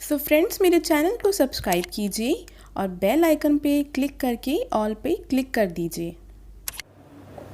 So friends, मेरे channel को subscribe कीजिए और बेल आइकन पे क्लिक करके ऑल पे क्लिक कर दीजिए।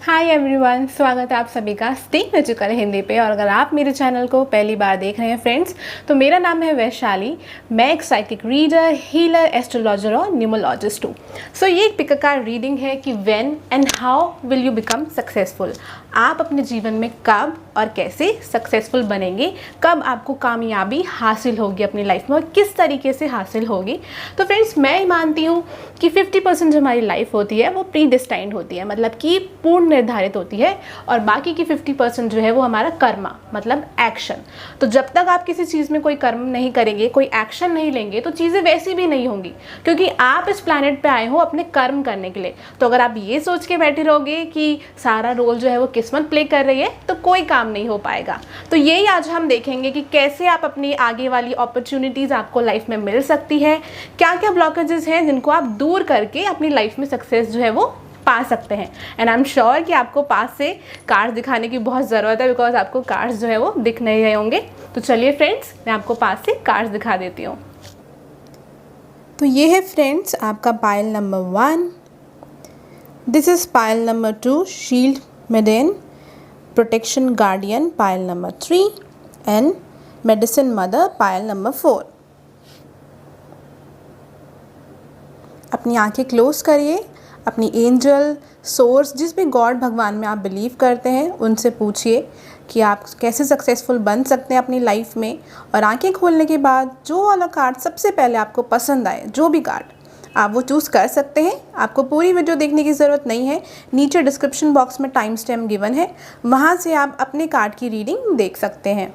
हाय एवरीवन, स्वागत है आप सभी का स्टे मैजिकल हिंदी पे। और अगर आप मेरे चैनल को पहली बार देख रहे हैं फ्रेंड्स, तो मेरा नाम है वैशाली। मैं एक साइकिक रीडर, हीलर, एस्ट्रोलॉजर और न्यूमरोलॉजिस्ट हूँ। सो ये एक पिक कार्ड रीडिंग है कि when and how will you become successful. आप अपने जीवन में कब और कैसे सक्सेसफुल बनेंगे, कब आपको कामयाबी हासिल होगी अपनी लाइफ में और किस तरीके से हासिल होगी। तो फ्रेंड्स, मैं मानती हूँ कि 50% जो हमारी लाइफ होती है वो प्री डिस्टाइंड होती है, मतलब कि पूर्ण निर्धारित होती है, और बाकी की 50% जो है वो हमारा कर्मा, मतलब एक्शन। तो जब तक आप किसी चीज़ में कोई कर्म नहीं करेंगे, कोई एक्शन नहीं लेंगे, तो चीज़ें वैसी भी नहीं होंगी, क्योंकि आप इस प्लैनेट पे आए हो अपने कर्म करने के लिए। तो अगर आप ये सोच के बैठे रहोगे कि सारा रोल जो है वो किस्मत प्ले कर रही है, तो कोई काम नहीं हो पाएगा। तो यही आज हम देखेंगे कि कैसे आप अपनी आगे वाली अपॉर्चुनिटीज़ आपको लाइफ में मिल सकती है, क्या क्या ब्लॉकेजेस हैं जिनको आप दूर करके अपनी लाइफ में सक्सेस जो है वो पा सकते हैं। एंड आई एम श्योर कि आपको पास से कार्ड्स दिखाने की बहुत ज़रूरत है, बिकॉज आपको कार्ड्स जो है वो दिख नहीं रहे होंगे। तो चलिए फ्रेंड्स, मैं आपको पास से कार्ड्स दिखा देती हूँ। तो ये है फ्रेंड्स आपका pile number 1। This is pile number 2, shield maiden, protection guardian pile number 3 and medicine mother pile number 4। अपनी आंखें क्लोज करिए, अपनी एंजल, सोर्स, जिस भी गॉड भगवान में आप बिलीव करते हैं उनसे पूछिए कि आप कैसे सक्सेसफुल बन सकते हैं अपनी लाइफ में। और आंखें खोलने के बाद जो वाला कार्ड सबसे पहले आपको पसंद आए, जो भी कार्ड, आप वो चूज़ कर सकते हैं। आपको पूरी वीडियो देखने की ज़रूरत नहीं है, नीचे डिस्क्रिप्शन बॉक्स में टाइम स्टैम्प गिवन है, वहाँ से आप अपने कार्ड की रीडिंग देख सकते हैं।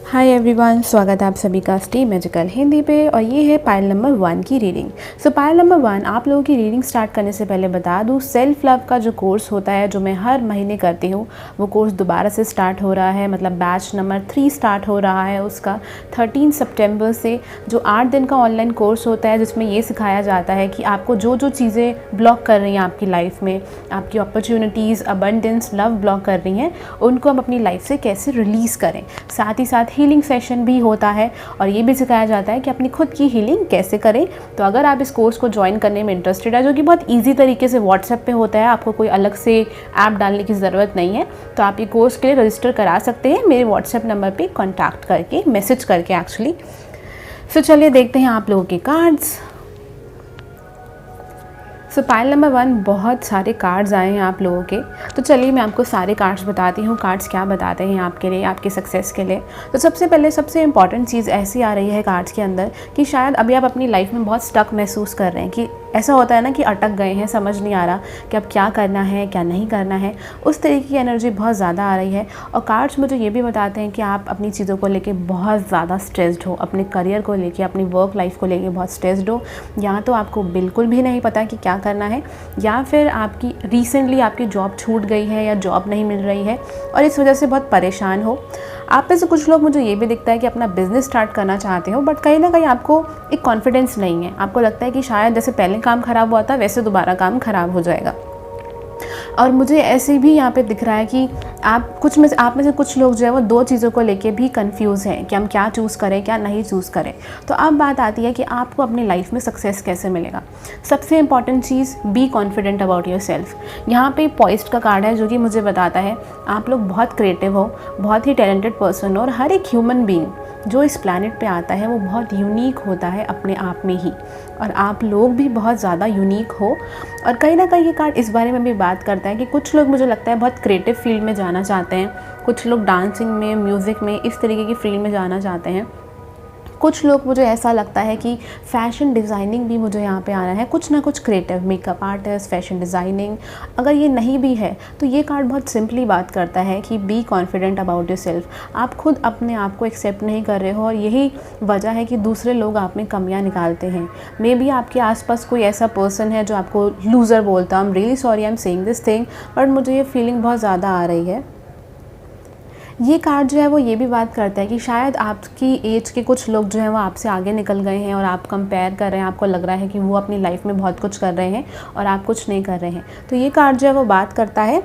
हाय एवरीवन, स्वागत है आप सभी का स्टे मैजिकल हिंदी पे। और ये है पाइल नंबर 1 की रीडिंग। सो पाइल नंबर 1, आप लोगों की रीडिंग स्टार्ट करने से पहले बता दूँ, सेल्फ लव का जो कोर्स होता है जो मैं हर महीने करती हूँ, वो कोर्स दोबारा से स्टार्ट हो रहा है। मतलब बैच नंबर 3 स्टार्ट हो रहा है उसका 13 सितंबर से, जो 8 दिन का ऑनलाइन कोर्स होता है, जिसमें ये सिखाया जाता है कि आपको जो जो चीज़ें ब्लॉक कर रही हैं आपकी लाइफ में, आपकी अपॉर्चुनिटीज़, अबंडेंस, लव ब्लॉक कर रही हैं, उनको हम अपनी लाइफ से कैसे रिलीज़ करें। साथ ही साथ हीलिंग सेशन भी होता है और ये भी सिखाया जाता है कि अपनी खुद की हीलिंग कैसे करें। तो अगर आप इस कोर्स को ज्वाइन करने में इंटरेस्टेड है, जो कि बहुत इजी तरीके से व्हाट्सएप पे होता है, आपको कोई अलग से ऐप डालने की ज़रूरत नहीं है, तो आप ये कोर्स के लिए रजिस्टर करा सकते हैं मेरे व्हाट्सएप नंबर पे कॉन्टैक्ट करके, मैसेज करके एक्चुअली। सो चलिए देखते हैं आप लोगों के कार्ड्स। सो पाइल नंबर 1, बहुत सारे कार्ड्स आए हैं आप लोगों के। तो चलिए मैं आपको सारे कार्ड्स बताती हूँ, कार्ड्स क्या बताते हैं आपके लिए, आपके सक्सेस के लिए। तो सबसे पहले सबसे इंपॉर्टेंट चीज़ ऐसी आ रही है कार्ड्स के अंदर कि शायद अभी आप अपनी लाइफ में बहुत स्टक महसूस कर रहे हैं, कि ऐसा होता है ना कि अटक गए हैं, समझ नहीं आ रहा कि अब क्या करना है, क्या नहीं करना है। उस तरीके की एनर्जी बहुत ज़्यादा आ रही है। और कार्ड्स मुझे ये भी बताते हैं कि आप अपनी चीज़ों को लेके बहुत ज़्यादा स्ट्रेस्ड हो, अपने करियर को लेके, अपनी वर्क लाइफ को लेके बहुत स्ट्रेस्ड हो, या तो आपको बिल्कुल भी नहीं पता कि क्या करना है, या फिर आपकी रिसेंटली आपकी जॉब छूट गई है या जॉब नहीं मिल रही है और इस वजह से बहुत परेशान हो। आप में से कुछ लोग, मुझे ये भी दिखता है कि अपना बिज़नेस स्टार्ट करना चाहते हो, बट कहीं ना कहीं आपको एक कॉन्फिडेंस नहीं है। आपको लगता है कि शायद जैसे पहले काम ख़राब हुआ था वैसे दोबारा काम ख़राब हो जाएगा। और मुझे ऐसे भी यहाँ पे दिख रहा है कि आप में से कुछ लोग जो है वो 2 चीज़ों को लेके भी कंफ्यूज हैं कि हम क्या चूज़ करें, क्या नहीं चूज़ करें। तो अब बात आती है कि आपको अपनी लाइफ में सक्सेस कैसे मिलेगा। सबसे important cheese, be confident about your self. यहाँ पे पॉइस्ट का कार्ड है जो कि मुझे बताता है आप लोग बहुत क्रिएटिव हो, बहुत ही टैलेंटेड पर्सन हो, और हर एक ह्यूमन बीइंग जो इस प्लैनेट पे आता है वो बहुत यूनिक होता है अपने आप में ही, और आप लोग भी बहुत ज़्यादा यूनिक हो। और कहीं ना कहीं ये कार्ड इस बारे में भी बात करता है कि कुछ लोग, मुझे लगता है, बहुत क्रिएटिव फील्ड में जाना चाहते हैं, कुछ लोग डांसिंग में, म्यूज़िक में, इस तरीके की फील्ड में जाना चाहते हैं। कुछ लोग, मुझे ऐसा लगता है कि फ़ैशन डिज़ाइनिंग भी मुझे यहाँ पे आना है, कुछ ना कुछ creative, makeup artist, fashion designing. अगर ये नहीं भी है तो ये कार्ड बहुत सिंपली बात करता है कि be confident about your self. आप खुद अपने आप को एक्सेप्ट नहीं कर रहे हो, और यही वजह है कि दूसरे लोग आप में कमियाँ निकालते हैं। मे बी आपके आसपास कोई ऐसा पर्सन है जो आपको लूज़र बोलता है। I am really sorry I am saying this thing, but मुझे ये फीलिंग बहुत ज़्यादा आ रही है। ये कार्ड जो है वो ये भी बात करता है कि शायद आपकी एज के कुछ लोग जो हैं वो आपसे आगे निकल गए हैं और आप कंपेयर कर रहे हैं, आपको लग रहा है कि वो अपनी लाइफ में बहुत कुछ कर रहे हैं और आप कुछ नहीं कर रहे हैं। तो ये कार्ड जो है वो बात करता है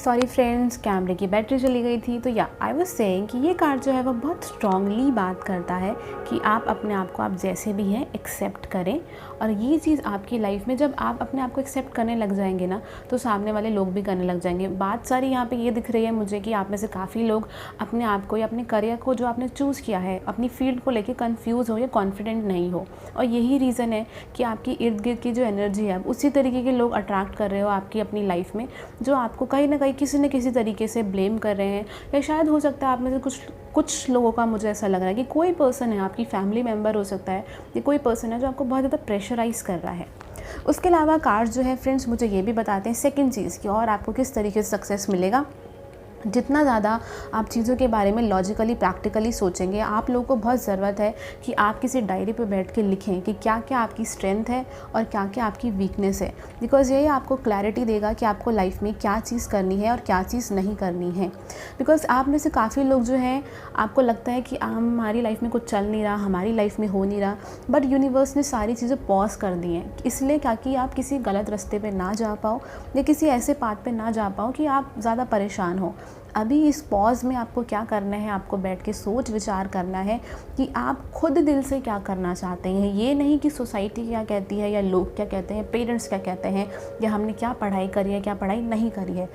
सॉरी फ्रेंड्स, कैमरे की बैटरी चली गई थी। तो या आई वाज सेइंग कि ये कार्ड जो है वो बहुत स्ट्रांगली बात करता है कि आप अपने आप को आप जैसे भी हैं एक्सेप्ट करें। और ये चीज़ आपकी लाइफ में जब आप अपने आप को एक्सेप्ट करने लग जाएंगे ना, तो सामने वाले लोग भी करने लग जाएंगे। बात सारी यहाँ पे ये दिख रही है मुझे कि आप में से काफ़ी लोग अपने आप को या अपने करियर को जो आपने चूज़ किया है, अपनी फील्ड को लेके कंफ्यूज हो या कॉन्फिडेंट नहीं हो। और यही रीज़न है कि आपकी इर्द गिर्द की जो एनर्जी है, उसी तरीके के लोग अट्रैक्ट कर रहे हो आपकी अपनी लाइफ में, जो आपको कहीं ना कहीं किसी न किसी तरीके से ब्लेम कर रहे हैं। या शायद हो सकता है आप में से कुछ लोगों का मुझे ऐसा लग रहा है कि कोई पर्सन है, आपकी फैमिली मेम्बर हो सकता है, या कोई पर्सन है जो आपको बहुत ज़्यादा प्रेशराइज़ कर रहा है। उसके अलावा कार्ड्स जो है फ्रेंड्स मुझे ये भी बताते हैं सेकंड चीज़ की, और आपको किस तरीके से सक्सेस मिलेगा। जितना ज़्यादा आप चीज़ों के बारे में लॉजिकली प्रैक्टिकली सोचेंगे, आप लोगों को बहुत ज़रूरत है कि आप किसी डायरी पे बैठ के लिखें कि क्या क्या आपकी स्ट्रेंथ है और क्या क्या आपकी वीकनेस है। बिकॉज़ यही आपको क्लैरिटी देगा कि आपको लाइफ में क्या चीज़ करनी है और क्या चीज़ नहीं करनी है। बिकॉज़ आप में से काफ़ी लोग जो हैं, आपको लगता है कि हमारी लाइफ में कुछ चल नहीं रहा, हमारी लाइफ में हो नहीं रहा, बट यूनिवर्स ने सारी चीज़ें पॉज कर दी हैं, इसलिए ताकि आप किसी गलत रास्ते पे ना जा पाओ या किसी ऐसे पाथ पे ना जा पाओ कि आप ज़्यादा परेशान हो। अभी इस पॉज में आपको क्या करना है, आपको बैठ के सोच विचार करना है कि आप खुद दिल से क्या करना चाहते हैं। ये नहीं कि सोसाइटी क्या कहती है या लोग क्या कहते हैं, पेरेंट्स क्या कहते हैं, या हमने क्या पढ़ाई करी है, क्या पढ़ाई नहीं करी है।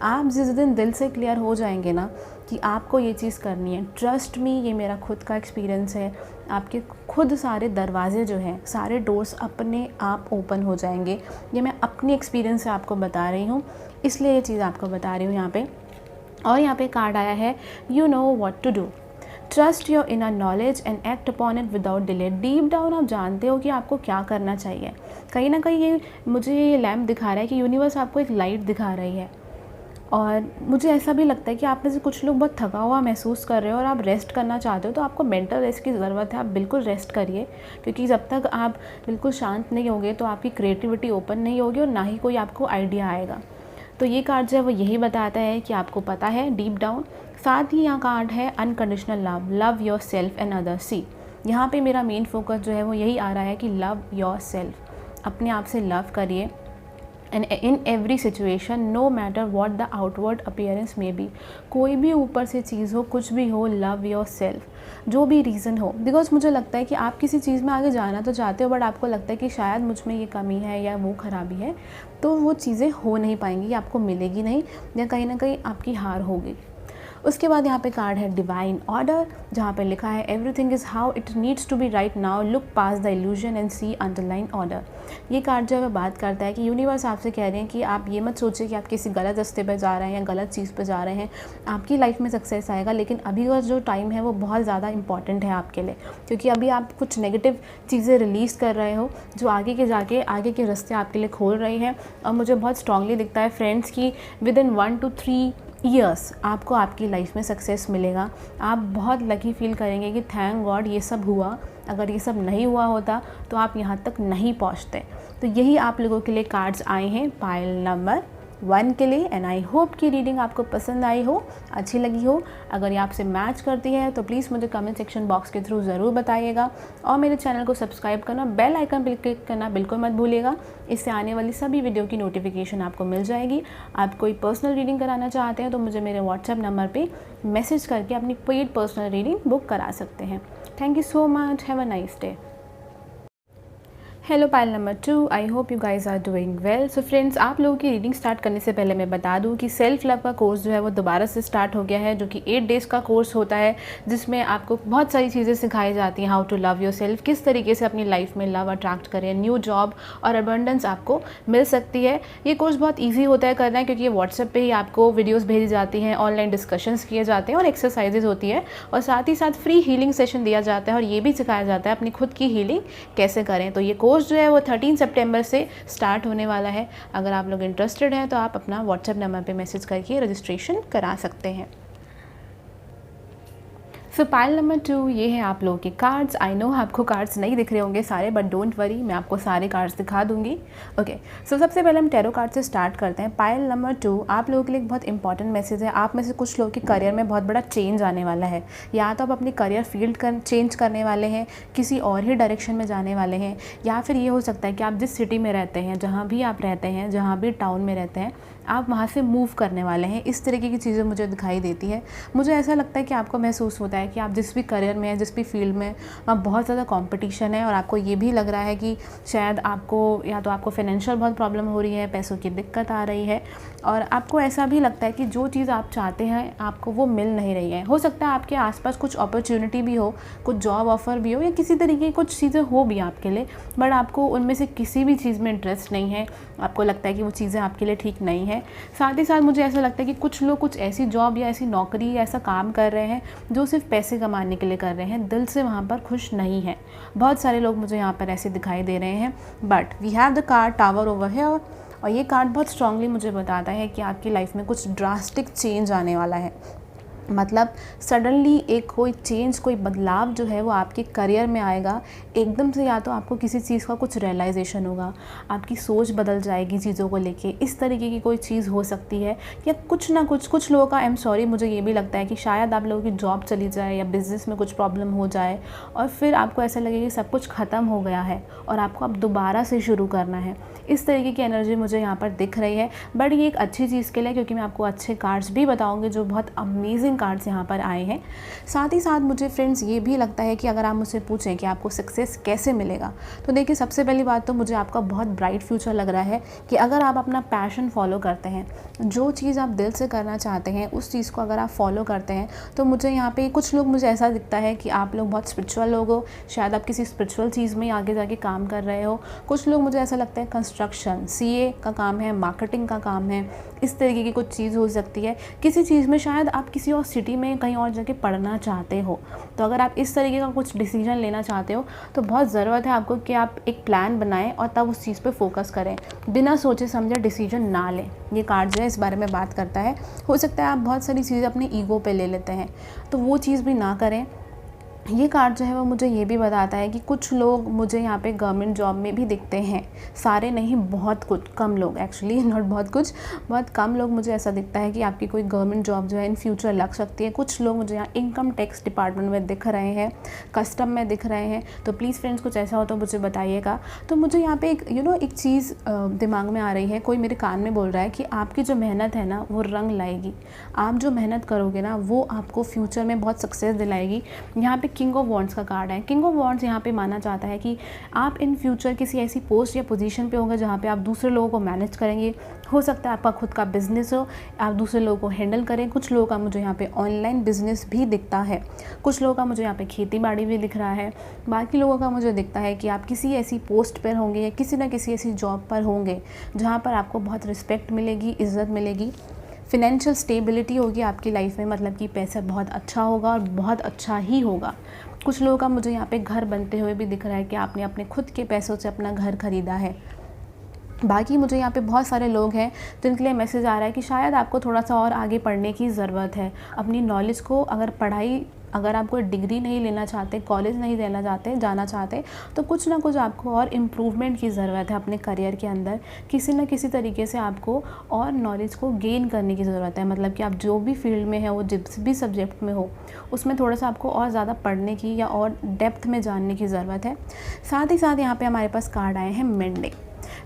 आप जिस दिन दिल से क्लियर हो जाएंगे ना कि आपको ये चीज़ करनी है, ट्रस्ट मी, ये मेरा खुद का एक्सपीरियंस है, आपके खुद सारे दरवाजे जो हैं, सारे डोर्स अपने आप ओपन हो जाएंगे। ये मैं अपनी एक्सपीरियंस से आपको बता रही हूँ, इसलिए ये चीज़ आपको बता रही हूँ यहाँ पे। और यहाँ पे कार्ड आया है, you know what to do, trust your inner knowledge and act upon it without delay. Deep down आप जानते हो कि आपको क्या करना चाहिए। कहीं ना कहीं ये मुझे ये लैम्प दिखा रहा है कि यूनिवर्स आपको एक लाइट दिखा रही है। और मुझे ऐसा भी लगता है कि आप में से कुछ लोग बहुत थका हुआ महसूस कर रहे हो और आप रेस्ट करना चाहते हो, तो आपको मेंटल रेस्ट की ज़रूरत है। आप बिल्कुल रेस्ट करिए, क्योंकि जब तक आप बिल्कुल शांत नहीं होगे तो आपकी क्रिएटिविटी ओपन नहीं होगी और ना ही कोई आपको आइडिया आएगा। तो ये कार्ड जो है वो यही बताता है कि आपको पता है डीप डाउन। साथ ही यहाँ कार्ड है unconditional love, love yourself and other. See, यहाँ पे मेरा मेन फोकस जो है वो यही आ रहा है कि लव योर सेल्फ, अपने आप से लव करिए and in every situation, no matter what the outward appearance may be. कोई भी ऊपर से चीज़ हो, कुछ भी हो, लव योर सेल्फ, जो भी रीज़न हो। बिकॉज मुझे लगता है कि आप किसी चीज़ में आगे जाना तो चाहते हो, बट आपको लगता है कि शायद मुझ में ये कमी है या वो खराबी है, तो वो चीज़ें हो नहीं पाएंगी, आपको मिलेगी नहीं, या कहीं ना कहीं आपकी हार होगी। उसके बाद यहाँ पे कार्ड है डिवाइन ऑर्डर, जहाँ पे लिखा है everything is how it needs to be right now, look past the illusion and see underlying order. ये कार्ड जो है बात करता है कि यूनिवर्स आपसे कह रहे हैं कि आप ये मत सोचिए कि आप किसी गलत रास्ते पर जा रहे हैं या गलत चीज़ पर जा रहे हैं। आपकी लाइफ में सक्सेस आएगा, लेकिन अभी का जो टाइम है वो बहुत ज़्यादा इंपॉर्टेंट है आपके लिए, क्योंकि अभी आप कुछ नेगेटिव चीज़ें रिलीज़ कर रहे हो जो आगे के रास्ते आपके लिए खोल रही हैं। और मुझे बहुत स्ट्रांगली दिखता है फ्रेंड्स कि विद इन 1 to 3 ईयर्स आपको आपकी लाइफ में सक्सेस मिलेगा। आप बहुत लकी फील करेंगे कि थैंक गॉड ये सब हुआ, अगर ये सब नहीं हुआ होता तो आप यहाँ तक नहीं पहुँचते। तो यही आप लोगों के लिए कार्ड्स आए हैं पाइल नंबर 1 के लिए। एंड आई होप कि रीडिंग आपको पसंद आई हो, अच्छी लगी हो। अगर ये आपसे मैच करती है तो प्लीज़ मुझे कमेंट सेक्शन बॉक्स के थ्रू ज़रूर बताइएगा, और मेरे चैनल को सब्सक्राइब करना, बेल आइकन पर क्लिक करना बिल्कुल मत भूलिएगा। इससे आने वाली सभी वीडियो की नोटिफिकेशन आपको मिल जाएगी। आप कोई पर्सनल रीडिंग कराना चाहते हैं तो मुझे मेरे व्हाट्सएप नंबर पर मैसेज करके अपनी पेड पर्सनल रीडिंग बुक करा सकते हैं। Thank you so much, have a nice day. Hello pile number 2, I hope you guys are doing well. So friends, आप लोगों की रीडिंग स्टार्ट करने से पहले मैं बता दूं कि सेल्फ लव का कोर्स जो है वो दोबारा से स्टार्ट हो गया है, जो कि 8 डेज़ का कोर्स होता है, जिसमें आपको बहुत सारी चीज़ें सिखाई जाती हैं। How to love yourself, किस तरीके से अपनी लाइफ में लव अट्रैक्ट करें, न्यू जॉब और अबंडेंस आपको मिल सकती है। ये कोर्स बहुत ईजी होता है करना है, क्योंकि ये व्हाट्सएप पर ही आपको वीडियोज़ भेजी जाती हैं, ऑनलाइन डिस्कशंस किए जाते हैं और एक्सरसाइजेज होती है, और साथ ही साथ फ्री हीलिंग सेशन दिया जाता है, और ये भी सिखाया जाता है अपनी खुद की हीलिंग कैसे करें। तो ये कोर्स जो है वो 13 सितंबर से स्टार्ट होने वाला है। अगर आप लोग इंटरेस्टेड हैं तो आप अपना व्हाट्सएप नंबर पे मैसेज करके रजिस्ट्रेशन करा सकते हैं। सो पाइल नंबर 2, ये है आप लोगों के कार्ड्स। आई नो आपको कार्ड्स नहीं दिख रहे होंगे सारे, बट डोंट वरी, मैं आपको सारे कार्ड्स दिखा दूंगी। ओके, सो सबसे पहले हम टैरो कार्ड से स्टार्ट करते हैं। पाइल नंबर 2 आप लोगों के लिए एक बहुत इंपॉर्टेंट मैसेज है। आप में से कुछ लोगों के करियर में बहुत बड़ा चेंज आने वाला है, या तो आप अपनी करियर फील्ड चेंज करने वाले हैं, किसी और ही डायरेक्शन में जाने वाले हैं, या फिर ये हो सकता है कि आप जिस सिटी में रहते हैं, जहाँ भी आप रहते हैं, जहाँ भी टाउन में रहते हैं, आप वहाँ से मूव करने वाले हैं। इस तरीके की चीज़ें मुझे दिखाई देती है। मुझे ऐसा लगता है कि आपको महसूस होता है कि आप जिस भी करियर में हैं, जिस भी फील्ड में, वहाँ बहुत ज़्यादा कंपटीशन है और आपको ये भी लग रहा है कि शायद आपको या तो आपको फाइनेंशियल बहुत प्रॉब्लम हो रही है, पैसों की दिक्कत आ रही है, और आपको ऐसा भी लगता है कि जो चीज़ आप चाहते हैं आपको वो मिल नहीं रही है। हो सकता है आपके आसपास कुछ अपॉर्चुनिटी भी हो, कुछ जॉब ऑफ़र भी हो, या किसी तरीके की कुछ चीज़ें हो भी आपके लिए, बट आपको उनमें से किसी भी चीज़ में इंटरेस्ट नहीं है। आपको लगता है कि वो चीज़ें आपके लिए ठीक नहीं है। साथ ही साथ मुझे ऐसा लगता है कि कुछ लोग कुछ ऐसी जॉब या ऐसी नौकरी या ऐसा काम कर रहे हैं जो सिर्फ पैसे कमाने के लिए कर रहे हैं, दिल से वहाँ पर खुश नहीं है। बहुत सारे लोग मुझे यहाँ पर ऐसे दिखाई दे रहे हैं। But we have the card tower over here, और ये कार्ड बहुत स्ट्रांगली मुझे बताता है कि आपकी लाइफ में कुछ ड्रास्टिक चेंज आने वाला है। मतलब सडनली एक कोई चेंज, कोई बदलाव जो है वो आपके करियर में आएगा एकदम से। या तो आपको किसी चीज़ का कुछ रियलाइजेशन होगा, आपकी सोच बदल जाएगी चीज़ों को लेके, इस तरीके की कोई चीज़ हो सकती है। या कुछ ना कुछ लोगों का, आई एम सॉरी, मुझे ये भी लगता है कि शायद आप लोगों की जॉब चली जाए या बिज़नेस में कुछ प्रॉब्लम हो जाए, और फिर आपको ऐसा लगे कि सब कुछ ख़त्म हो गया है और आपको अब दोबारा से शुरू करना है। इस तरीके की एनर्जी मुझे यहाँ पर दिख रही है। बट ये एक अच्छी चीज़ के लिए, क्योंकि मैं आपको अच्छे कार्ड्स भी बताऊँगी जो बहुत अमेजिंग कार्ड्स यहाँ पर आए हैं। साथ ही साथ मुझे फ्रेंड्स ये भी लगता है कि अगर आप मुझसे पूछें कि आपको सक्सेस कैसे मिलेगा, तो देखिए सबसे पहली बात तो मुझे आपका बहुत ब्राइट फ्यूचर लग रहा है कि अगर आप अपना पैशन फॉलो करते हैं, जो चीज़ आप दिल से करना चाहते हैं उस चीज़ को अगर आप फॉलो करते हैं, तो मुझे यहाँ पे कुछ लोग, मुझे ऐसा दिखता है कि आप लोग बहुत स्पिरिचुअल लोग हो, शायद आप किसी स्पिरिचुअल चीज़ में आगे जाके काम कर रहे हो। कुछ लोग, मुझे ऐसा लगता है, कंस्ट्रक्शन, सीए का काम है, मार्केटिंग का काम है, इस तरीके की कुछ चीज़ हो सकती है। किसी चीज़ में शायद आप किसी और सिटी में कहीं और जाके पढ़ना चाहते हो। तो अगर आप इस तरीके का कुछ डिसीजन लेना चाहते हो तो बहुत ज़रूरत है आपको कि आप एक प्लान बनाएं और तब उस चीज़ पे फोकस करें, बिना सोचे समझे डिसीजन ना लें। ये कार्ड जो है इस बारे में बात करता है। हो सकता है आप बहुत सारी चीज़ें अपने ईगो पे ले लेते हैं, तो वो चीज़ भी ना करें। ये कार्ड जो है वो मुझे ये भी बताता है कि कुछ लोग मुझे यहाँ पे गवर्नमेंट जॉब में भी दिखते हैं। सारे नहीं, बहुत कुछ कम लोग, एक्चुअली नॉट बहुत कुछ, बहुत कम लोग मुझे ऐसा दिखता है कि आपकी कोई गवर्नमेंट जॉब जो है इन फ्यूचर लग सकती है। कुछ लोग मुझे यहाँ इनकम टैक्स डिपार्टमेंट में दिख रहे हैं, कस्टम में दिख रहे हैं। तो प्लीज़ फ्रेंड्स, कुछ ऐसा हो तो मुझे बताइएगा। तो मुझे यहाँ पे एक चीज़ दिमाग में आ रही है, कोई मेरे कान में बोल रहा है कि आपकी जो मेहनत है ना वो रंग लाएगी। आप जो मेहनत करोगे ना वो आपको फ्यूचर में बहुत सक्सेस दिलाएगी। यहाँ पे किंग ऑफ वॉन्ड्स का कार्ड है। किंग ऑफ वॉन्ड्स यहाँ पे माना जाता है कि आप इन फ्यूचर किसी ऐसी पोस्ट या पोजीशन पे होंगे जहाँ पे आप दूसरे लोगों को मैनेज करेंगे। हो सकता है आपका खुद का बिजनेस हो, आप दूसरे लोगों को हैंडल करें। कुछ लोगों का मुझे यहाँ पे ऑनलाइन बिजनेस भी दिखता है, कुछ लोगों का मुझे यहाँ पे खेती बाड़ी भी दिख रहा है। बाकी लोगों का मुझे दिखता है कि आप किसी ऐसी पोस्ट पर होंगे या किसी न किसी ऐसी जॉब पर होंगे जहाँ पर आपको बहुत रिस्पेक्ट मिलेगी, इज़्ज़त मिलेगी, फिनेंशियल स्टेबिलिटी होगी आपकी लाइफ में, मतलब कि पैसा बहुत अच्छा होगा और बहुत अच्छा ही होगा। कुछ लोगों का मुझे यहाँ पे घर बनते हुए भी दिख रहा है कि आपने अपने खुद के पैसों से अपना घर खरीदा है। बाकी मुझे यहाँ पे बहुत सारे लोग हैं जिनके लिए मैसेज आ रहा है कि शायद आपको थोड़ा सा और आगे पढ़ने की ज़रूरत है। अपनी नॉलेज को, अगर आप कोई डिग्री नहीं लेना चाहते, कॉलेज नहीं जाना चाहते, तो कुछ ना कुछ आपको और इम्प्रूवमेंट की ज़रूरत है अपने करियर के अंदर। किसी न किसी तरीके से आपको और नॉलेज को गेन करने की ज़रूरत है। मतलब कि आप जो भी फील्ड में है, वो जिस भी सब्जेक्ट में हो, उसमें थोड़ा सा आपको और ज़्यादा पढ़ने की या और डेप्थ में जानने की ज़रूरत है। साथ ही साथ यहाँ पर हमारे पास कार्ड आए हैं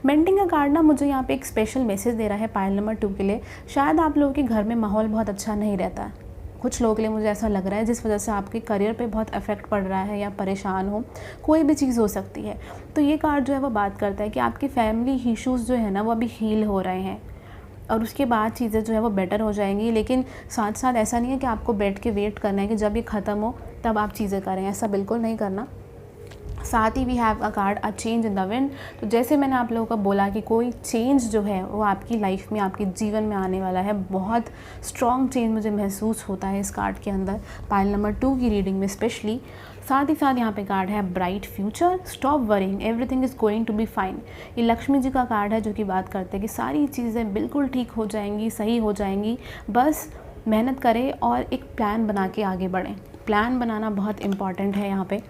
मेंडिंग का कार्ड ना मुझे यहाँ पे एक स्पेशल मैसेज दे रहा है पाइल नंबर 2 के लिए। शायद आप लोगों के घर में माहौल बहुत अच्छा नहीं रहता है। कुछ लोगों के लिए मुझे ऐसा लग रहा है जिस वजह से आपके करियर पे बहुत इफेक्ट पड़ रहा है या परेशान हो, कोई भी चीज़ हो सकती है। तो ये कार्ड जो है वो बात करता है कि आपके फैमिली इश्यूज़ जो है ना वो अभी हील हो रहे हैं और उसके बाद चीज़ें जो है वो बेटर हो जाएंगी। लेकिन साथ साथ ऐसा नहीं है कि आपको बैठ के वेट करना है कि जब ये ख़त्म हो तब आप चीज़ें करें, ऐसा बिल्कुल नहीं करना। साथ ही we have a card a change in the wind. तो जैसे मैंने आप लोगों को बोला कि कोई चेंज जो है वो आपकी लाइफ में, आपके जीवन में आने वाला है। बहुत स्ट्रॉन्ग चेंज मुझे महसूस होता है इस कार्ड के अंदर, पाइल नंबर 2 की रीडिंग में स्पेशली। साथ ही साथ यहाँ पे कार्ड है bright future, stop worrying, everything is going to be fine. ये लक्ष्मी जी का कार्ड है जो कि बात करते हैं कि सारी चीज़ें बिल्कुल ठीक हो जाएंगी, सही हो जाएंगी। बस मेहनत करें और एक प्लान बना के आगे बढ़ें। प्लान बनाना बहुत इंपॉर्टेंट है यहाँ पे।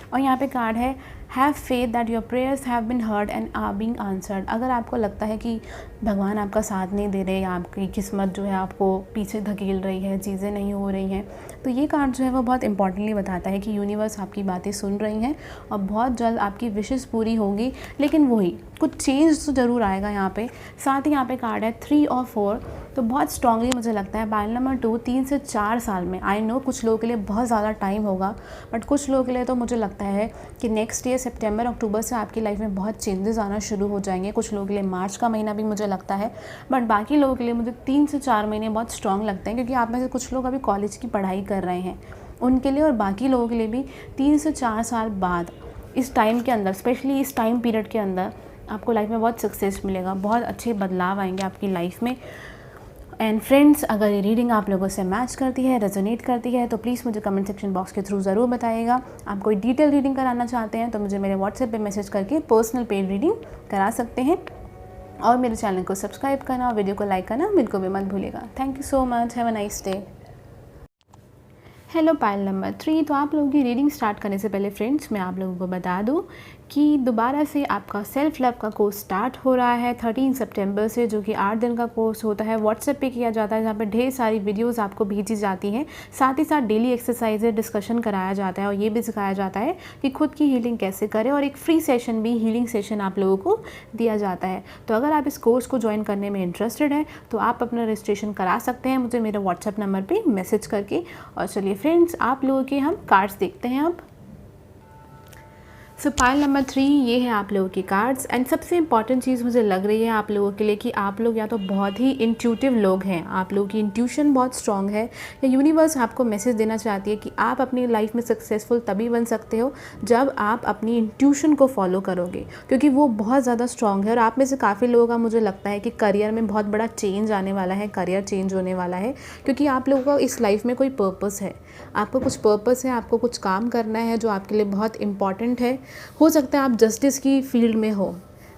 और यहाँ पे कार्ड है have faith that your prayers have been heard and are being answered. अगर आपको लगता है कि भगवान आपका साथ नहीं दे रहे, या आपकी किस्मत जो है आपको पीछे धकेल रही है, चीज़ें नहीं हो रही हैं, तो ये कार्ड जो है वो बहुत इंपॉर्टेंटली बताता है कि यूनिवर्स आपकी बातें सुन रही हैं और बहुत जल्द आपकी विशेस पूरी होगी। लेकिन वही कुछ चेंज तो ज़रूर आएगा यहाँ पे। साथ ही यहाँ पे कार्ड है 3 और 4, तो बहुत स्ट्रांगली मुझे लगता है पाइल नंबर 2 3 से 4 साल में, आई नो कुछ लोगों के लिए बहुत ज़्यादा टाइम होगा, बट कुछ लोगों के लिए तो मुझे लगता है कि नेक्स्ट ईयर सितंबर अक्टूबर से आपकी लाइफ में बहुत चेंजेस आना शुरू हो जाएंगे। कुछ लोगों के लिए मार्च का महीना भी मुझे लगता है, बट बाकी लोगों के लिए मुझे 3 से 4 महीने बहुत स्ट्रांग लगते हैं, क्योंकि आप में से कुछ लोग अभी कॉलेज की पढ़ाई कर रहे हैं उनके लिए, और बाकी लोगों के लिए भी 3 से 4 साल बाद, इस टाइम के अंदर, स्पेशली इस टाइम पीरियड के अंदर आपको लाइफ में बहुत सक्सेस मिलेगा, बहुत अच्छे बदलाव आएंगे आपकी लाइफ में। एंड फ्रेंड्स, अगर ये रीडिंग आप लोगों से मैच करती है, रेजोनेट करती है, तो प्लीज़ मुझे कमेंट सेक्शन बॉक्स के थ्रू ज़रूर बताइएगा। आप कोई डिटेल रीडिंग कराना चाहते हैं तो मुझे मेरे व्हाट्सएप पे मैसेज करके पर्सनल पेड रीडिंग करा सकते हैं, और मेरे चैनल को सब्सक्राइब करना और वीडियो को लाइक करना बिल्कुल भी मत भूलिएगा। Thank you so much, have a nice day. Hello pile number 3, तो आप लोगों की रीडिंग स्टार्ट करने से पहले फ्रेंड्स मैं आप लोगों को बता दूं कि दोबारा से आपका सेल्फ लव का कोर्स स्टार्ट हो रहा है 13 सितंबर से, जो कि 8 दिन का कोर्स होता है। व्हाट्सएप पे किया जाता है, जहाँ पे ढेर सारी वीडियोस आपको भेजी जाती हैं, साथ ही साथ डेली एक्सरसाइजेज डिस्कशन कराया जाता है, और ये भी सिखाया जाता है कि खुद की हीलिंग कैसे करें, और एक फ्री सेशन भी, हीलिंग सेशन आप लोगों को दिया जाता है। तो अगर आप इस कोर्स को ज्वाइन करने में इंटरेस्टेड हैं तो आप अपना रजिस्ट्रेशन करा सकते हैं मुझे मेरे व्हाट्सएप नंबर पर मैसेज करके। और चलिए फ्रेंड्स, आप लोगों के हम कार्ड्स देखते हैं अब। सो पाइल नंबर 3, ये है आप लोगों की कार्ड्स। एंड सबसे इंपॉर्टेंट चीज़ मुझे लग रही है आप लोगों के लिए कि आप लोग या तो बहुत ही इंट्यूटिव लोग हैं, आप लोगों की इंट्यूशन बहुत स्ट्रांग है, या यूनिवर्स आपको मैसेज देना चाहती है कि आप अपनी लाइफ में सक्सेसफुल तभी बन सकते हो जब आप अपनी इंट्यूशन को फॉलो करोगे, क्योंकि वो बहुत ज़्यादा स्ट्रांग है। और आप में से काफ़ी लोगों का मुझे लगता है कि करियर में बहुत बड़ा चेंज आने वाला है, करियर चेंज होने वाला है, क्योंकि आप लोगों का इस लाइफ में कोई पर्पस है, आपको कुछ पर्पस है, आपको कुछ काम करना है जो आपके लिए बहुत इंपॉर्टेंट है। हो सकता है आप जस्टिस की फील्ड में हो,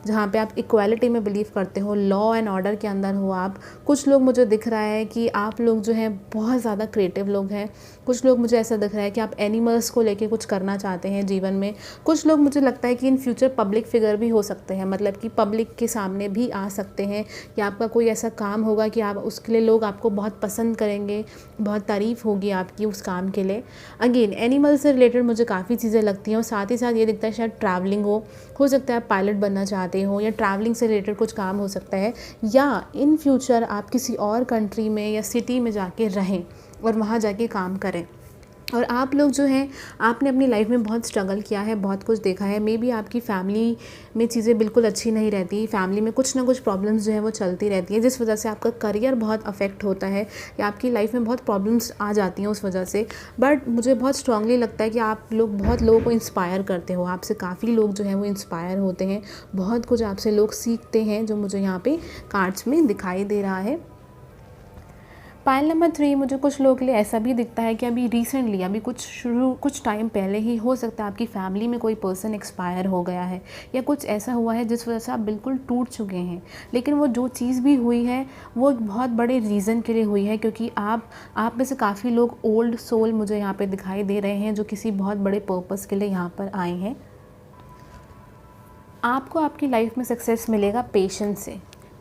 जहाँ पे आप इक्वालिटी में बिलीव करते हो, लॉ एंड ऑर्डर के अंदर हो आप। कुछ लोग मुझे दिख रहा है कि आप लोग जो हैं बहुत ज़्यादा क्रिएटिव लोग हैं। कुछ लोग मुझे ऐसा दिख रहा है कि आप एनिमल्स को लेके कुछ करना चाहते हैं जीवन में। कुछ लोग मुझे लगता है कि इन फ्यूचर पब्लिक फिगर भी हो सकते हैं, मतलब कि पब्लिक के सामने भी आ सकते हैं, या आपका कोई ऐसा काम होगा कि आप उसके लिए लोग आपको बहुत पसंद करेंगे, बहुत तारीफ़ होगी आपकी उस काम के लिए। अगेन एनिमल से रिलेटेड मुझे काफ़ी चीज़ें लगती हैं, और साथ ही साथ ये दिखता है शायद ट्रैवलिंग हो सकता है आप पायलट बनना चाहते हो, या ट्रैवलिंग से रिलेटेड कुछ काम हो सकता है, या इन फ्यूचर आप किसी और कंट्री में या सिटी में जाके रहें और वहाँ जाके काम करें। और आप लोग जो हैं, आपने अपनी लाइफ में बहुत स्ट्रगल किया है, बहुत कुछ देखा है। मे बी आपकी फैमिली में चीज़ें बिल्कुल अच्छी नहीं रहती, फैमिली में कुछ ना कुछ प्रॉब्लम्स जो है वो चलती रहती है, जिस वजह से आपका करियर बहुत अफेक्ट होता है, या आपकी लाइफ में बहुत प्रॉब्लम्स आ जाती हैं उस वजह से। बट मुझे बहुत स्ट्रांगली लगता है कि आप लोग बहुत लोगों को इंस्पायर करते हो, आपसे काफ़ी लोग जो हैं वो इंस्पायर होते हैं, बहुत कुछ आपसे लोग सीखते हैं, जो मुझे यहाँ पे कार्ड्स में दिखाई दे रहा है। पाइल नंबर 3, मुझे कुछ लोगों के लिए ऐसा भी दिखता है कि अभी रिसेंटली, अभी कुछ टाइम पहले ही हो सकता है आपकी फैमिली में कोई पर्सन एक्सपायर हो गया है, या कुछ ऐसा हुआ है जिस वजह से आप बिल्कुल टूट चुके हैं। लेकिन वो जो चीज़ भी हुई है वो एक बहुत बड़े रीज़न के लिए हुई है, क्योंकि आप में से काफ़ी लोग ओल्ड सोल मुझे यहाँ पे दिखाई दे रहे हैं, जो किसी बहुत बड़े पर्पस के लिए यहाँ पर आए हैं। आपको आपकी लाइफ में सक्सेस मिलेगा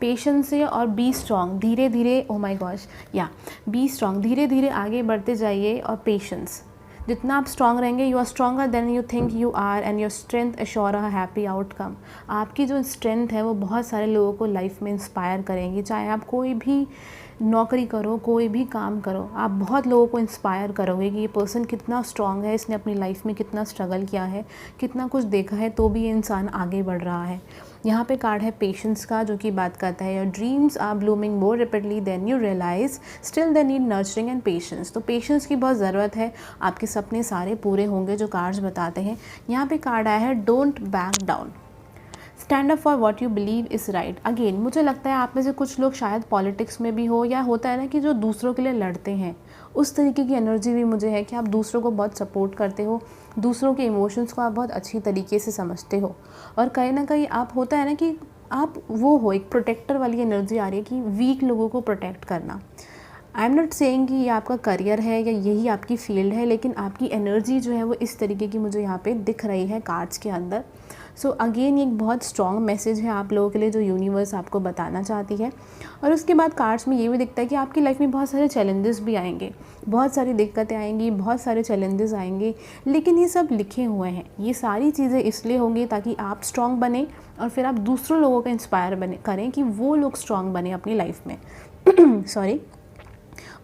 पेशेंस से, और बी स्ट्रॉन्ग, धीरे धीरे, ओ माय गॉश, या बी स्ट्रॉन्ग, धीरे धीरे आगे बढ़ते जाइए। और पेशेंस, जितना आप स्ट्रॉन्ग रहेंगे, you are stronger than you think you are, and your strength assure a happy outcome. आपकी जो स्ट्रेंथ है वो बहुत सारे लोगों को लाइफ में इंस्पायर करेंगी। चाहे आप कोई भी नौकरी करो, कोई भी काम करो, आप बहुत लोगों को इंस्पायर करोगे कि ये पर्सन कितना स्ट्रॉन्ग है, इसने अपनी लाइफ में कितना स्ट्रगल किया है, कितना कुछ देखा है, तो भी ये इंसान आगे बढ़ रहा है। यहाँ पे कार्ड है पेशेंस का, जो कि बात करता है your dreams are blooming more rapidly than you realise, still they need nurturing and patience. तो पेशेंस की बहुत ज़रूरत है, आपके सपने सारे पूरे होंगे, जो कार्ड्स बताते हैं। यहाँ पे कार्ड आया है don't back down, stand up for what you believe is right. Again मुझे लगता है आप में से कुछ लोग शायद पॉलिटिक्स में भी हो, या होता है ना कि जो दूसरों के लिए लड़ते हैं, उस तरीके की एनर्जी भी मुझे है कि आप दूसरों को बहुत सपोर्ट करते हो, दूसरों के इमोशंस को आप बहुत अच्छी तरीके से समझते हो, और कहीं ना कहीं आप, होता है ना कि आप वो हो, एक प्रोटेक्टर वाली एनर्जी आ रही है कि वीक लोगों को प्रोटेक्ट करना। आई एम नॉट सेइंग कि ये आपका करियर है या यही आपकी फील्ड है, लेकिन आपकी एनर्जी जो है वो इस तरीके की मुझे यहाँ पे दिख रही है कार्ड्स के अंदर। सो अगेन ये एक बहुत स्ट्रॉन्ग मैसेज है आप लोगों के लिए जो यूनिवर्स आपको बताना चाहती है। और उसके बाद कार्ड्स में ये भी दिखता है कि आपकी लाइफ में बहुत सारे चैलेंजेस भी आएंगे, बहुत सारी दिक्कतें आएंगी, बहुत सारे चैलेंजेस आएंगे, लेकिन ये सब लिखे हुए हैं। ये सारी चीज़ें इसलिए होंगी ताकि आप स्ट्रॉन्ग बने और फिर आप दूसरों लोगों को इंस्पायर करें कि वो लोग स्ट्रॉन्ग बने अपनी लाइफ में सॉरी।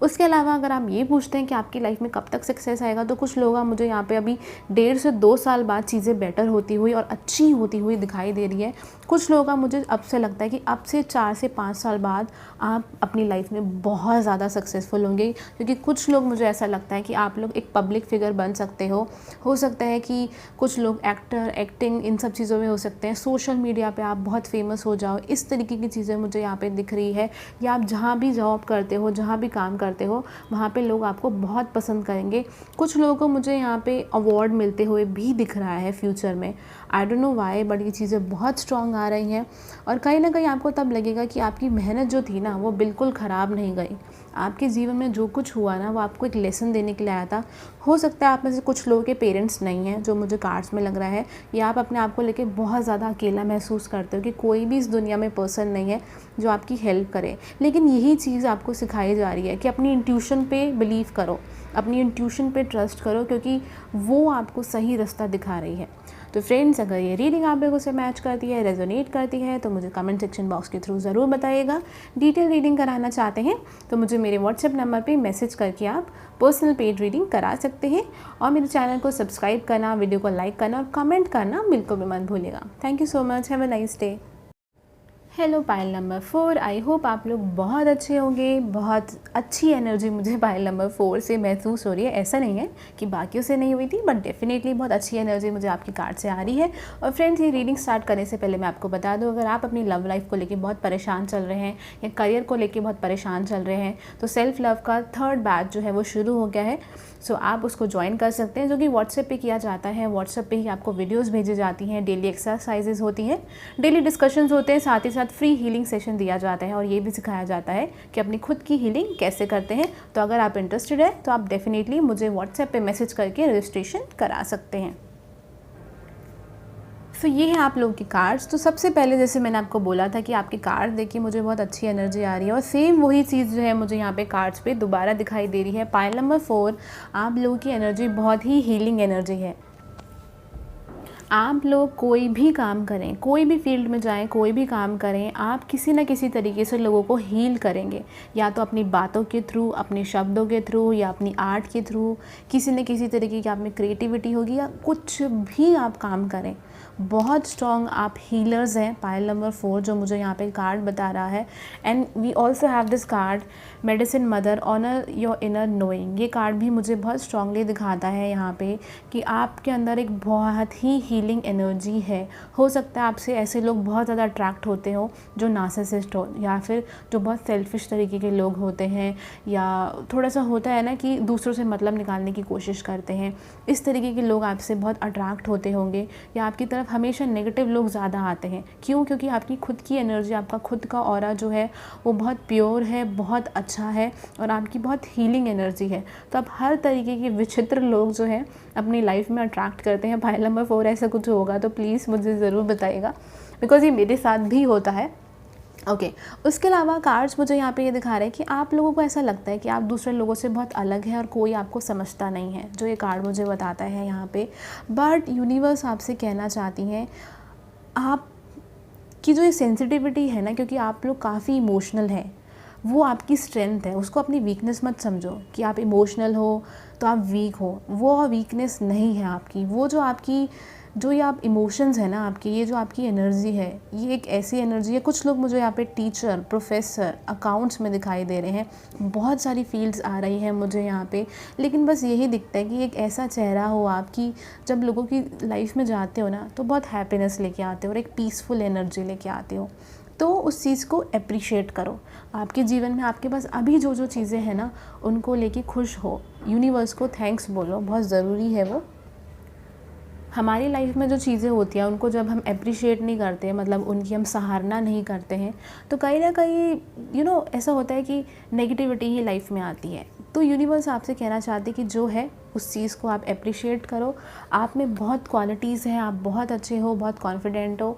उसके अलावा अगर आप ये पूछते हैं कि आपकी लाइफ में कब तक सक्सेस आएगा, तो कुछ लोग मुझे यहाँ पे अभी 1.5 से 2 साल बाद चीज़ें बेटर होती हुई और अच्छी होती हुई दिखाई दे रही है। कुछ लोगों का मुझे अब से लगता है कि अब से 4 से 5 साल बाद आप अपनी लाइफ में बहुत ज़्यादा सक्सेसफुल होंगे, क्योंकि कुछ लोग मुझे ऐसा लगता है कि आप लोग एक पब्लिक फिगर बन सकते हो सकता है कि कुछ लोग एक्टर, एक्टिंग, इन सब चीज़ों में हो सकते हैं, सोशल मीडिया पे आप बहुत फेमस हो जाओ, इस तरीके की चीज़ें मुझे यहाँ पे दिख रही है। या आप जहाँ भी जॉब करते हो, जहाँ भी काम करते हो, वहाँ पे लोग आपको बहुत पसंद करेंगे। कुछ लोगों को मुझे यहाँ पे अवार्ड मिलते हुए भी दिख रहा है फ्यूचर में। I don't know why, but ये चीज़ें बहुत स्ट्रॉन्ग आ रही हैं। और कहीं ना कहीं आपको तब लगेगा कि आपकी मेहनत जो थी ना वो बिल्कुल ख़राब नहीं गई। आपके जीवन में जो कुछ हुआ ना वो आपको एक लेसन देने के लिए आया था। हो सकता है आप में से कुछ लोगों के पेरेंट्स नहीं हैं, जो मुझे कार्ड्स में लग रहा है, या आप अपने आप को लेके बहुत ज़्यादा अकेला महसूस करते हो कि कोई भी इस दुनिया में पर्सन नहीं है जो आपकी हेल्प करे। लेकिन यही चीज़ आपको सिखाई जा रही है कि अपनी इंट्यूशन पे बिलीव करो, अपनी इंट्यूशन पे ट्रस्ट करो, क्योंकि वो आपको सही रास्ता दिखा रही है। तो फ्रेंड्स, अगर ये रीडिंग आप लोगों से मैच करती है, रेजोनेट करती है, तो मुझे कमेंट सेक्शन बॉक्स के थ्रू ज़रूर बताइएगा। डिटेल रीडिंग कराना चाहते हैं तो मुझे मेरे व्हाट्सएप नंबर पे मैसेज करके आप पर्सनल पेड रीडिंग करा सकते हैं। और मेरे चैनल को सब्सक्राइब करना, वीडियो को लाइक करना और कमेंट करना बिल्कुल भी मत भूलिएगा। Thank you so much, have a nice day. Hello pile number 4, I hope आप लोग बहुत अच्छे होंगे। बहुत अच्छी एनर्जी मुझे पाइल नंबर 4 से महसूस हो रही है। ऐसा नहीं है कि बाकियों से नहीं हुई थी, बट डेफिनेटली बहुत अच्छी एनर्जी मुझे आपकी कार्ड से आ रही है। और फ्रेंड्स, ये रीडिंग स्टार्ट करने से पहले मैं आपको बता दूं, अगर आप अपनी लव लाइफ को लेकर बहुत परेशान चल रहे हैं या करियर को लेकर बहुत परेशान चल रहे हैं, तो सेल्फ लव का 3rd बैच जो है वो शुरू हो गया है। सो आप उसको ज्वाइन कर सकते हैं, जो कि व्हाट्सएप पे किया जाता है। व्हाट्सएप पे ही आपको वीडियोस भेजी जाती हैं, डेली एक्सरसाइजेज होती हैं, डेली डिस्कशंस होते हैं, साथ ही साथ फ्री हीलिंग सेशन दिया जाता है और ये भी सिखाया जाता है कि अपनी खुद की हीलिंग कैसे करते हैं। तो अगर आप इंटरेस्टेड है तो आप डेफिनेटली मुझे व्हाट्सएप पे मैसेज करके रजिस्ट्रेशन करा सकते हैं। तो ये है आप लोगों के कार्ड्स। तो सबसे पहले जैसे मैंने आपको बोला था कि आपके कार्ड देखिए मुझे बहुत अच्छी एनर्जी आ रही है, और सेम वही चीज़ जो है मुझे यहाँ पे कार्ड्स पे दोबारा दिखाई दे रही है। पाइल नंबर 4, आप लोगों की एनर्जी बहुत ही हीलिंग एनर्जी है। आप लोग कोई भी काम करें, कोई भी फील्ड में जाएं, कोई भी काम करें, आप किसी न किसी तरीके से लोगों को हील करेंगे, या तो अपनी बातों के थ्रू, अपने शब्दों के थ्रू, या अपनी आर्ट के थ्रू, किसी न किसी तरीके की आप में क्रिएटिविटी होगी, या कुछ भी आप काम करें, बहुत स्ट्रॉन्ग आप हीलर्स हैं। पाइल नंबर 4 जो मुझे यहाँ पे कार्ड बता रहा है। And we also have this card, medicine mother, honour your inner knowing. ये कार्ड भी मुझे बहुत स्ट्रांगली दिखाता है यहाँ पे कि आपके अंदर एक बहुत ही हीलिंग एनर्जी है। हो सकता है आपसे ऐसे लोग बहुत ज़्यादा अट्रैक्ट होते हो जो नार्सिसिस्ट हो, या फिर जो बहुत सेल्फिश तरीके के लोग होते हैं, या थोड़ा सा होता है ना कि दूसरों से मतलब निकालने की कोशिश करते हैं। इस तरीके के लोग आपसे बहुत अट्रैक्ट होते होंगे, या आपकी तरफ हमेशा नेगेटिव लोग ज़्यादा आते हैं। क्यों? क्योंकि आपकी खुद की एनर्जी, आपका खुद का ऑरा जो है वो बहुत प्योर है, बहुत अच्छा है, और आपकी बहुत हीलिंग एनर्जी है। तो आप हर तरीके के विचित्र लोग जो है अपनी लाइफ में अट्रैक्ट करते हैं। पाइल नंबर 4 ऐसा कुछ होगा तो प्लीज़ मुझे ज़रूर बताइएगा, बिकॉज ये मेरे साथ भी होता है। ओके उसके अलावा कार्ड्स मुझे यहाँ पे ये दिखा रहे हैं कि आप लोगों को ऐसा लगता है कि आप दूसरे लोगों से बहुत अलग हैं और कोई आपको समझता नहीं है, जो ये कार्ड मुझे बताता है यहाँ पे। बट यूनिवर्स आपसे कहना चाहती हैं, आप की जो ये सेंसिटिविटी है ना, क्योंकि आप लोग काफ़ी इमोशनल हैं, वो आपकी स्ट्रेंथ है। उसको अपनी वीकनेस मत समझो कि आप इमोशनल हो तो आप वीक हो। वो वीकनेस नहीं है आपकी। वो जो आपकी जो ये आप इमोशंस है ना आपकी, ये जो आपकी एनर्जी है, ये एक ऐसी एनर्जी है। कुछ लोग मुझे यहाँ पे टीचर, प्रोफेसर, अकाउंट्स में दिखाई दे रहे हैं। बहुत सारी फील्ड्स आ रही हैं मुझे यहाँ पे, लेकिन बस यही दिखता है कि एक ऐसा चेहरा हो आपकी, जब लोगों की लाइफ में जाते हो ना तो बहुत हैप्पीनेस लेके आते हो और एक पीसफुल एनर्जी लेके आते हो। तो उस चीज़ को अप्रिशिएट करो। आपके जीवन में आपके पास अभी जो जो चीज़ें हैं ना, उनको लेके खुश हो। यूनिवर्स को थैंक्स बोलो, बहुत ज़रूरी है वो। हमारी लाइफ में जो चीज़ें होती हैं उनको जब हम अप्रिशिएट नहीं करते, मतलब उनकी हम सराहना नहीं करते हैं, तो कहीं ना कहीं ऐसा होता है कि नेगेटिविटी ही लाइफ में आती है। तो यूनिवर्स आपसे कहना चाहती है कि जो है उस चीज़ को आप अप्रिशिएट करो। आप में बहुत क्वालिटीज़ हैं, आप बहुत अच्छे हो, बहुत कॉन्फिडेंट हो,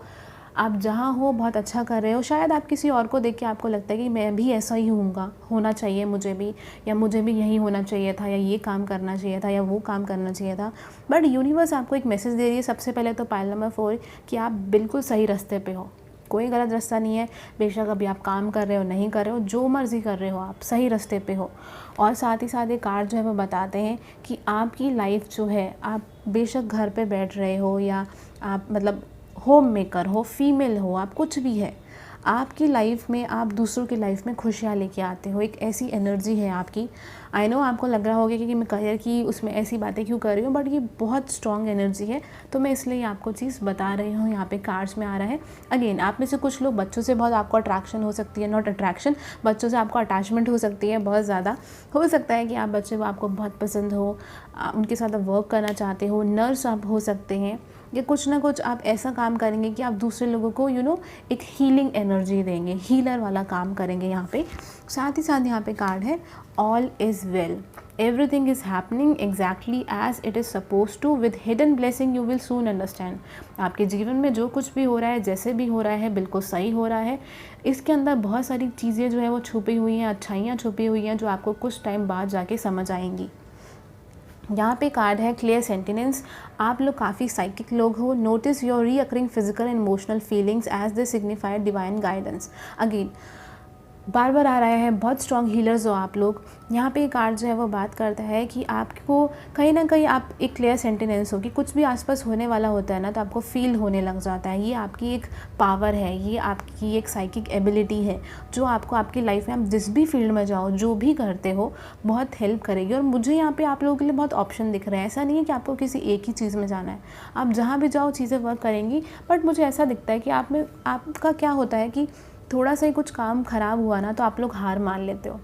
आप जहाँ हो बहुत अच्छा कर रहे हो। शायद आप किसी और को देख के आपको लगता है कि मैं भी ऐसा ही होना चाहिए मुझे भी, या मुझे भी यही होना चाहिए था, या ये काम करना चाहिए था, या वो काम करना चाहिए था। बट यूनिवर्स आपको एक मैसेज दे रही है सबसे पहले तो पाइल नंबर 4 कि आप बिल्कुल सही रास्ते पे हो, कोई गलत रास्ता नहीं है। बेशक अभी आप काम कर रहे हो, नहीं कर रहे हो, जो मर्ज़ी कर रहे हो, आप सही रास्ते पे हो। और साथ ही साथ ये कार्ड जो है वो बताते हैं कि आपकी लाइफ जो है, आप बेशक घर पे बैठ रहे हो या आप मतलब होम मेकर हो, फीमेल हो, आप कुछ भी है, आपकी लाइफ में आप दूसरों की लाइफ में खुशियाँ लेके आते हो। एक ऐसी एनर्जी है आपकी। आई नो आपको लग रहा होगा कि मैं करियर की उसमें ऐसी बातें क्यों कर रही हूँ, बट ये बहुत स्ट्रॉन्ग एनर्जी है, तो मैं इसलिए आपको चीज़ बता रही हूँ। यहाँ पे कार्ड्स में आ रहा है। अगेन, आप में से कुछ लोग बच्चों से बहुत आपको अट्रैक्शन हो सकती है, नॉट अट्रैक्शन, बच्चों से आपको अटैचमेंट हो सकती है बहुत ज़्यादा। हो सकता है कि आप बच्चे आपको बहुत पसंद हो, उनके साथ आप वर्क करना चाहते हो, नर्स आप हो सकते हैं, या कुछ ना कुछ आप ऐसा काम करेंगे कि आप दूसरे लोगों को एक हीलिंग एनर्जी देंगे, हीलर वाला काम करेंगे यहाँ पे। साथ ही साथ यहाँ पे कार्ड है all is well, everything is happening exactly as it is suppose to, with hidden blessing you will soon understand. आपके जीवन में जो कुछ भी हो रहा है, जैसे भी हो रहा है, बिल्कुल सही हो रहा है। इसके अंदर बहुत सारी चीज़ें जो है वो छुपी हुई हैं, अच्छाइयाँ छुपी हुई हैं, जो आपको कुछ टाइम बाद जाके समझ आएंगी। यहाँ पे कार्ड है क्लियर सेंटिनेंस। आप लोग काफ़ी साइकिक लोग हो। Notice your recurring physical and emotional feelings as they signified divine guidance. Again बार बार आ रहा है, बहुत स्ट्रॉन्ग हीलर्स हो आप लोग। यहाँ पे कार्ड जो है वो बात करता है कि आपको कहीं ना कहीं आप एक क्लियर सेंटिनेंस हो कि कुछ भी आसपास होने वाला होता है ना, तो आपको फील होने लग जाता है। ये आपकी एक पावर है, ये आपकी एक साइकिक एबिलिटी है, जो आपको आपकी लाइफ में आप जिस भी फील्ड में जाओ, जो भी करते हो, बहुत हेल्प करेगी। और मुझे यहाँ पे आप लोगों के लिए बहुत ऑप्शन दिख रहे हैं। ऐसा नहीं है कि आपको किसी एक ही चीज़ में जाना है, आप जहाँ भी जाओ चीज़ें वर्क करेंगी। बट मुझे ऐसा दिखता है कि आपका क्या होता है कि थोड़ा सा ही कुछ काम ख़राब हुआ ना, तो आप लोग हार मान लेते हो।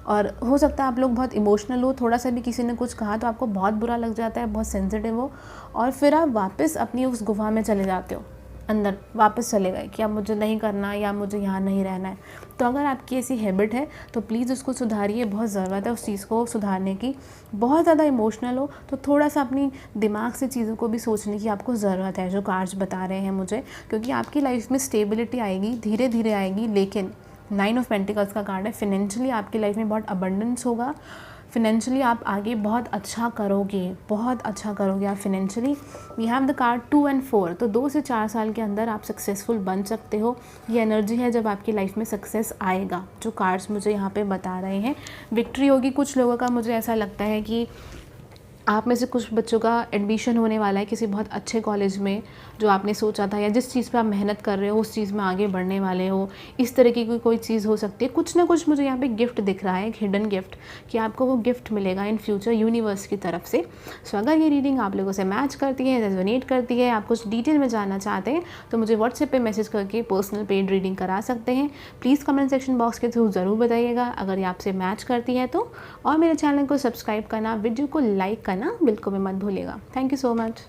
और हो सकता है आप लोग बहुत इमोशनल हो, थोड़ा सा भी किसी ने कुछ कहा तो आपको बहुत बुरा लग जाता है, बहुत सेंसिटिव हो, और फिर आप वापस अपनी उस गुफा में चले जाते हो, अंदर वापस चले गए कि अब मुझे नहीं करना या मुझे यहाँ नहीं रहना है। तो अगर आपकी ऐसी हैबिट है तो प्लीज़ उसको सुधारिए, बहुत ज़रूरत है उस चीज़ को सुधारने की। बहुत ज़्यादा इमोशनल हो तो थोड़ा सा अपनी दिमाग से चीज़ों को भी सोचने की आपको ज़रूरत है, जो कार्ड्स बता रहे हैं मुझे, क्योंकि आपकी लाइफ में स्टेबिलिटी आएगी, धीरे धीरे आएगी। लेकिन 9 ऑफ पेंटिकल्स का कार्ड है, फिनेंशियली आपकी लाइफ में बहुत अबंडेंस होगा, फिनेंशियली आप आगे बहुत अच्छा करोगे, बहुत अच्छा करोगे आप financially. We have the card 2 and 4, तो 2 से 4 साल के अंदर आप सक्सेसफुल बन सकते हो। ये एनर्जी है जब आपकी लाइफ में सक्सेस आएगा, जो कार्ड्स मुझे यहाँ पे बता रहे हैं। विक्ट्री होगी कुछ लोगों का, मुझे ऐसा लगता है कि आप में से कुछ बच्चों का एडमिशन होने वाला है किसी बहुत अच्छे कॉलेज में, जो आपने सोचा था, या जिस चीज़ पे आप मेहनत कर रहे हो उस चीज़ में आगे बढ़ने वाले हो। इस तरीके की कोई चीज़ हो सकती है। कुछ ना कुछ मुझे यहाँ पे गिफ्ट दिख रहा है, एक हिडन गिफ्ट, कि आपको वो गिफ्ट मिलेगा इन फ्यूचर यूनिवर्स की तरफ से। सो अगर ये रीडिंग आप लोगों से मैच करती है, रेजोनेट करती है, आप कुछ डिटेल में जानना चाहते हैं, तो मुझे व्हाट्सएप पर मैसेज करके पर्सनल पेड रीडिंग करा सकते हैं। प्लीज़ कमेंट सेक्शन बॉक्स के थ्रू ज़रूर बताइएगा अगर ये आपसे मैच करती है तो। और मेरे चैनल को सब्सक्राइब करना, वीडियो को लाइक करना बिल्कुल भी मत भूलिएगा। Thank you so much.